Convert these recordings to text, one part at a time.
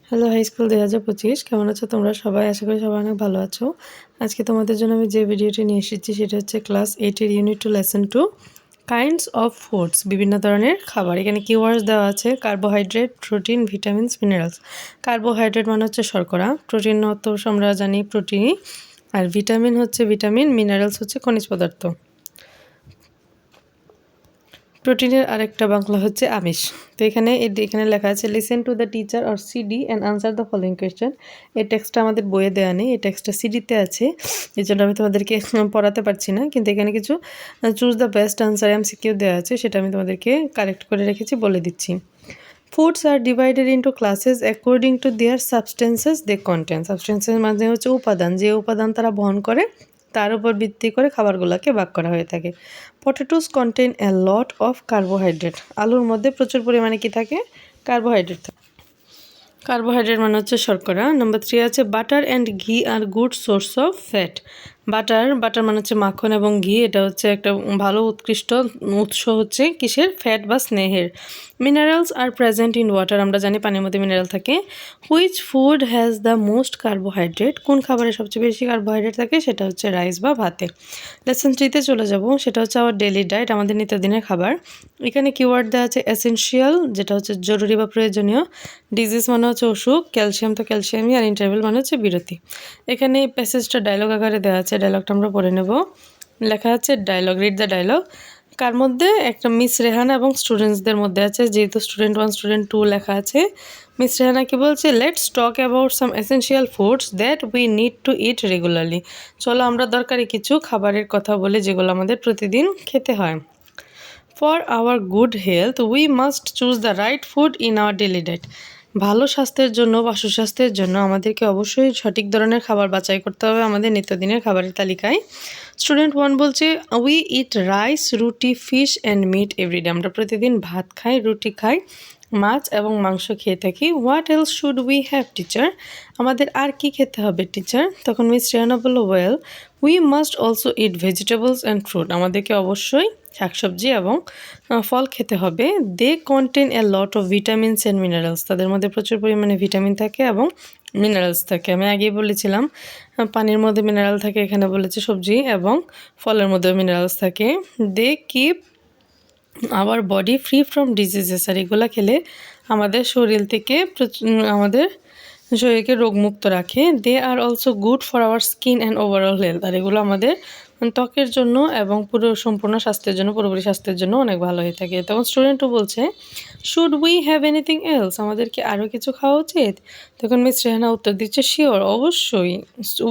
Hello hi school ২০২৫ কেমন আছো তোমরা সবাই? আশা করি সবাই অনেক ভালো আছো। আজকে তোমাদের জন্য আমি যে ভিডিওটি নিয়ে এসেছি সেটা হচ্ছে ক্লাস 8 এর unit 2 lesson 2 kinds of foods, বিভিন্ন ধরনের খাবার। এখানে কিওয়ার্ডস দেওয়া আছে carbohydrate, protein, vitamins, minerals. Carbohydrate মানে হচ্ছে শর্করা, প্রোটিন তো আমরা জানি প্রোটিনই, আর ভিটামিন হচ্ছে ভিটামিন, মিনারেলস হচ্ছে খনিজ পদার্থ। প্রোটিনের আরেকটা বাংলা হচ্ছে আমিষ। তো এখানে লেখা আছে listen to the teacher or CD and answer the following question. এই টেক্সটটা আমাদের বইয়ে দেওয়া নেই, এই টেক্সটটা সিডিতে আছে, এই জন্য আমি তোমাদেরকে পড়াতে পারছি না। কিন্তু এখানে কিছু choose the best answer MCQ দেওয়া আছে, সেটা আমি তোমাদেরকে কারেক্ট করে রেখেছি, বলে দিচ্ছি। Foods are divided into classes according to their substances they content. Substances মানে হচ্ছে উপাদান, যে উপাদান তারা বহন করে তার উপর ভিত্তি করে খাবারগুলোকে ভাগ করা হয়ে থাকে। Potatoes contain a lot of carbohydrate. আলুর মধ্যে প্রচুর পরিমাণে কি থাকে? কার্বোহাইড্রেট থাকে। কার্বোহাইড্রেট মানে হচ্ছে শর্করা। নাম্বার 3 আছে বাটার অ্যান্ড ঘি আর good source of fat. Butter মানে হচ্ছে মাখন, এবং ঘি এটা হচ্ছে একটা ভালো উৎকৃষ্ট উৎস হচ্ছে কিসের? ফ্যাট বা স্নেহের। Minerals are present in water, আমরা জানি পানির মধ্যে মিনারেল থাকে। Which food has the most carbohydrate? কোন খাবারে সবচেয়ে বেশি কার্বোহাইড্রেট থাকে? সেটা হচ্ছে রাইস বা ভাতে। লেসন 3তে চলে যাব, সেটা হচ্ছে আওয়ার ডেইলি ডায়েট, আমাদের নিত্যদিনের খাবার। এখানে কিওয়ার্ড দেওয়া আছে এসেনশিয়াল, যেটা হচ্ছে জরুরি বা প্রয়োজনীয়। ডিজিজ মানে হচ্ছে অসুখ, ক্যালসিয়াম তো ক্যালসিয়ামই, আর ইন্টারভেল মানে হচ্ছে বিরতি। এখানে এই প্যাসেজটা ডায়লগ আকারে দেওয়া আছে, ডায়লগটা আমরা পড়ে নেব। লেখা আছে ডায়লগ, রিড দ্য ডায়লগ। কার মধ্যে? একটা মিস রেহানা এবং স্টুডেন্টসদের মধ্যে আছে, যেহেতু স্টুডেন্ট 1 স্টুডেন্ট 2 লেখা আছে। মিস রেহানা কি বলছে? Let's talk about some essential foods that we need two it regularly. চলো আমরা দরকারি কিছু খাবারের কথা বলি যেগুলো আমাদের প্রতিদিন খেতে হয়। For our good health we must choose the right food in our daily diet. ভালো স্বাস্থ্যের জন্য বা সুস্বাস্থ্যের জন্য আমাদেরকে অবশ্যই সঠিক ধরনের খাবার বাছাই করতে হবে আমাদের নিত্যদিনের খাবারের তালিকায়। স্টুডেন্ট 1 বলছে উই ইট রাইস, রুটি, ফিশ অ্যান্ড মিট এভরিডে। আমরা প্রতিদিন ভাত খাই, রুটি খাই, মাছ এবং মাংস খেয়ে থাকি। What else should we have teacher? আমাদের আর কি খেতে হবে টিচার? তখন মিস রেহানা বলল well we must also eat vegetables and fruit. আমাদেরকে অবশ্যই শাকসবজি এবং ফল খেতে হবে। They contain a lot of vitamins and minerals. তাদের মধ্যে প্রচুর পরিমাণে ভিটামিন থাকে এবং মিনারেলস থাকে। আমি আগেই বলেছিলাম পানির মধ্যে মিনারেল থাকে, এখানে বলেছে সবজি এবং ফলের মধ্যে মিনারেলস থাকে। They keep our body free from diseases. আর এগুলো খেলে আমাদের শরীর থেকে আমাদের শরীরকে রোগমুক্ত রাখে। They are also good for our skin and overall health. আর এগুলো আমাদের ত্বকের জন্য এবং সম্পূর্ণ স্বাস্থ্যের জন্য, পুরোপুরি স্বাস্থ্যের জন্য অনেক ভালো হয়ে থাকে। তখন স্টুডেন্টও বলছে should we have anything else? আমাদের কি আরও কিছু খাওয়া উচিত? তখন মিস রেহানা উত্তর দিচ্ছে শিওর, অবশ্যই।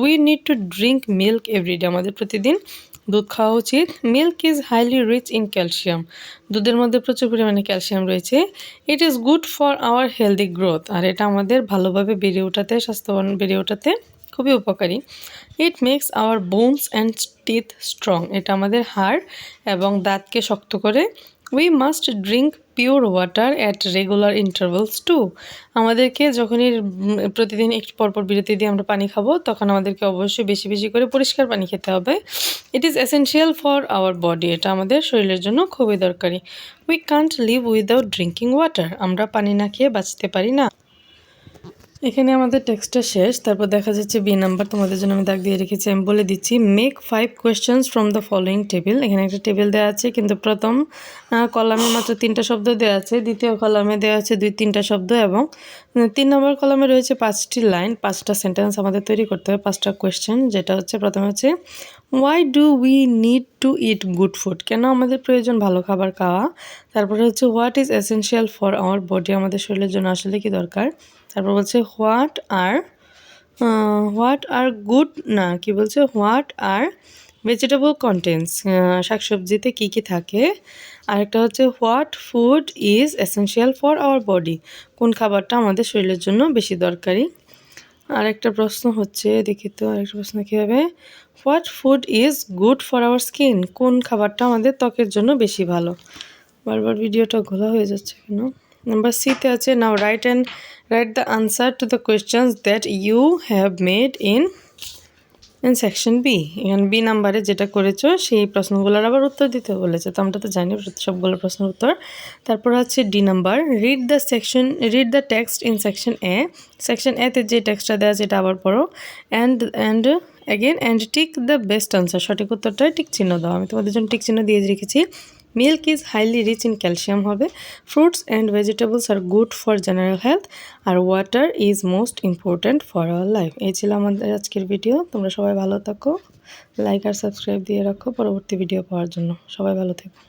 We need to drink milk everyday. আমাদের প্রতিদিন দুধ খাওয়া উচিত। Milk is highly rich in calcium. দুধের মধ্যে প্রচুর পরিমাণে ক্যালসিয়াম রয়েছে। It is good for our healthy growth. আর এটা আমাদের ভালোভাবে বেড়ে ওঠাতে, স্বাস্থ্যবান বেড়ে ওঠাতে খুবই উপকারী। It makes our bones and teeth strong. এটা আমাদের হাড় এবং দাঁতকে শক্ত করে। We must drink pure water at regular intervals too. আমাদেরকে যখনই প্রতিদিন একটু পরপর বিরতি দিয়ে আমরা পানি খাবো, তখন আমাদেরকে অবশ্যই বেশি বেশি করে পরিষ্কার পানি খেতে হবে। It is essential for our body. এটা আমাদের শরীরের জন্য খুবই দরকারি। We can't live without drinking water. আমরা পানি না খেয়ে বাঁচতে পারি না। এখানে আমাদের টেক্সটটা শেষ। তারপর দেখা যাচ্ছে বি নাম্বার, তোমাদের জন্য আমি দাগ দিয়ে রেখেছি, আমি বলে দিচ্ছি। Make 5 questions from the following table. এখানে একটা টেবিল দেওয়া আছে, কিন্তু প্রথম কলামে মাত্র 3টা শব্দ দেওয়া আছে, দ্বিতীয় কলামে দেওয়া আছে 2-3টা শব্দ, এবং 3 নম্বর কলামে রয়েছে 5টি লাইন, 5টা সেন্টেন্স আমাদের তৈরি করতে হবে, 5টা কোয়েশ্চেন। যেটা হচ্ছে প্রথমে হচ্ছে why do we need two it good food? কেন আমাদের প্রয়োজন ভালো খাবার খাওয়া? তারপরে হচ্ছে what is essential for our body? আমাদের শরীরের জন্য আসলে কি দরকার? তারপর বলছে হোয়াট আর গুড, না কি বলছে, হোয়াট আর ভেজিটেবল কন্টেন্টস? শাকসবজিতে কী কী থাকে? আরেকটা হচ্ছে what food is essential for our body? কোন খাবারটা আমাদের শরীরের জন্য বেশি দরকারি? আরেকটা প্রশ্ন হচ্ছে, দেখি তো আরেকটা প্রশ্ন কী হবে, what food is good for our skin? কোন খাবারটা আমাদের ত্বকের জন্য বেশি ভালো? বারবার ভিডিওটা ঘোলা হয়ে যাচ্ছে কেন? নাম্বার সিতে আছে now write the answer to the questions that you have made in in section B, এখানে বি নাম্বারে যেটা করেছো সেই প্রশ্নগুলোর আবার উত্তর দিতে বলেছে, তো আমরা তো জানি সবগুলো প্রশ্নের উত্তর। তারপর হচ্ছে D number, read the text in section A. Section এতে যে টেক্সটটা দেওয়া আছে এটা আবার পড়ো। And and tick the best answer, সঠিক উত্তরটায় টিক চিহ্ন দাও। আমি তোমাদের জন্য টিক চিহ্ন দিয়ে রেখেছি। Milk is highly rich in calcium হবে, ফ্রুটস অ্যান্ড ভেজিটেবলস আর গুড ফর জেনারেল হেলথ, আর water is most important for our life. এই ছিল আমাদের আজকের ভিডিও। তোমরা সবাই ভালো থাকো, লাইক আর সাবস্ক্রাইব দিয়ে রাখো পরবর্তী ভিডিও পাওয়ার জন্য। সবাই ভালো থেকো।